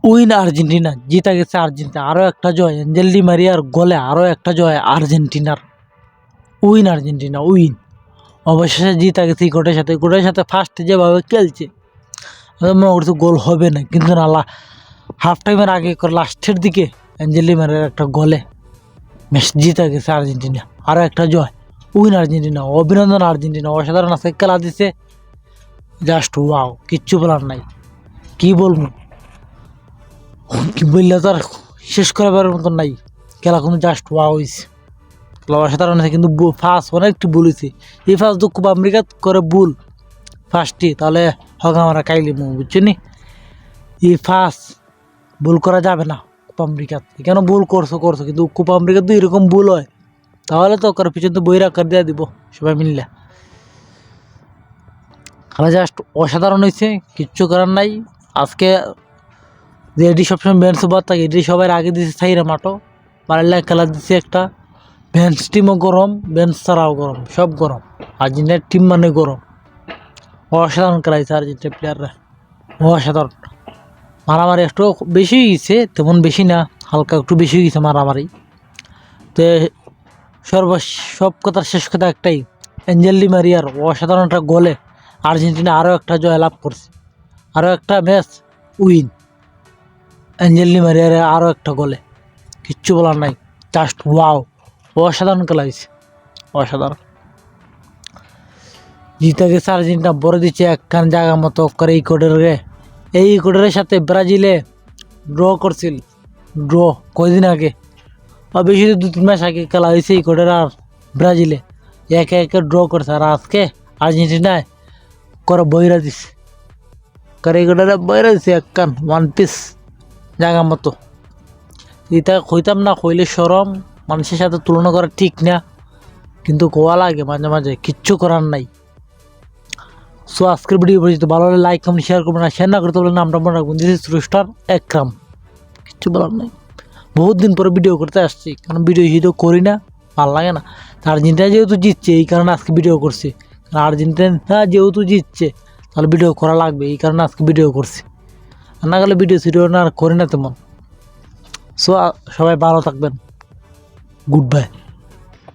Win Argentina, জিতা গেছে Argentina. আরও একটা জয় এঞ্জেল ডি মারিয়ার গোলে, আরও একটা জয় আর্জেন্টিনার। Win Argentina, win. অবশেষে জিতা গেছে ইকোটের সাথে ফার্স্টে যেভাবে খেলছে মনে করছে গোল হবে না, কিন্তু না, হাফ টাইমের আগে করে লাস্টের দিকে এঞ্জেল ডি মারিয়ার একটা গোলে ম্যাচ জিতা গেছে আর্জেন্টিনা। আরও একটা জয়, উইন আর্জেন্টিনা। অভিনন্দন আর্জেন্টিনা, অসাধারণ আজকে খেলা দিছে, জাস্ট ওয়াও, কিচ্ছু বলার নাই। কি বলবো, কি বললে তো আর শেষ করাবার মতন নাই। খেলা কিন্তু জাস্ট ওয়াও হয়েছে, খেলা অসাধারণ আছে। কিন্তু ফার্স্ট অনেকটি ভুল হয়েছে। এই ফার্স্ট তো খুব আমেরিকা করে ভুল ফার্স্টটি, তাহলে হক আমরা কাইলি মু, বুঝছো নি? এই ফার্স্ট ভুল করা যাবে না কোপা আমেরিকাত। কেন ভুল করছো কিন্তু কোপা আমেরিকাত তো এরকম ভুল হয়, তাহলে তো ওর পিছনে তো বইরা করে দিয়ে দিব সবাই মিললে। খেলা জাস্ট অসাধারণ হয়েছে, কিচ্ছু করার নাই। আজকে যে এটি সবসময় বেঞ্চ ওভার থাকে, এটি সবাই আগে দিচ্ছে সাইরা মাঠো পারলে খেলা দিচ্ছে একটা। বেঞ্চ টিমও গরম, বেঞ্চ ছাড়াও গরম, সব গরম। আর্জেন্টিনার টিম মানে গরম। অসাধারণ খেলাইছে আর্জেন্টিনার প্লেয়াররা, অসাধারণ। মারামারি একটু বেশি গেছে, তেমন বেশি না, হালকা একটু বেশি গেছে মারামারি। তো সব কথার শেষ কথা একটাই, এঞ্জেল ডি মারিয়ার অসাধারণ একটা গোলে আর্জেন্টিনা আরও একটা জয় লাভ করছে, আরও একটা ম্যাচ উইন। এঞ্জেল ডি মারিয়ার আরও একটা গোলে, কিচ্ছু বলার নাই, জাস্ট ওয়াও, অসাধারণ খেলা হয়েছে, অসাধারণ। জিতে গেছে আর্জেন্টিনা, বড় দিচ্ছে একখান জায়গা মতো করে এই ইকুয়েডরের সাথে ব্রাজিলে ড্র করছিল, ড্র কয়দিন আগে, আর বেশি 2-3 মাস আগে খেলা হয়েছে ইকুয়েডর আর ব্রাজিলে, একে একে ড্র করছে। আর আজকে আর্জেন্টিনায় করে বইরা দিছে, করে ইকুয়েডরে বইরা দিছে একখান ওয়ান পিস জায়গা মতো। এটা কইতাম না, কইলে সরম, মানুষের সাথে তুলনা করা ঠিক না, কিন্তু কোয়া লাগে মাঝে মাঝে, কিচ্ছু করার নাই। সো আজকের ভিডিও পর্যন্ত ভালো হলে লাইক কমেন্ট শেয়ার করবেন, আর শেয়ার না করতে বলবেন আমরা মনে রাখবেন দিস ইজ রুস্টার একরাম। কিচ্ছু বলার নাই, বহুত দিন পরে ভিডিও করতে আসছি, কারণ ভিডিও করি না, ভালো লাগে না। আর্জেন্টিনা যেহেতু জিতছে এই কারণে আজকে ভিডিও করছি, কারণ আর্জেন্টিনা যেহেতু জিতছে তাহলে ভিডিও করা লাগবে, এই কারণে আজকে ভিডিও করছি। আর না গেলে ভিডিও না করি না তেমন। সো সবাই ভালো থাকবেন, গুড বাই।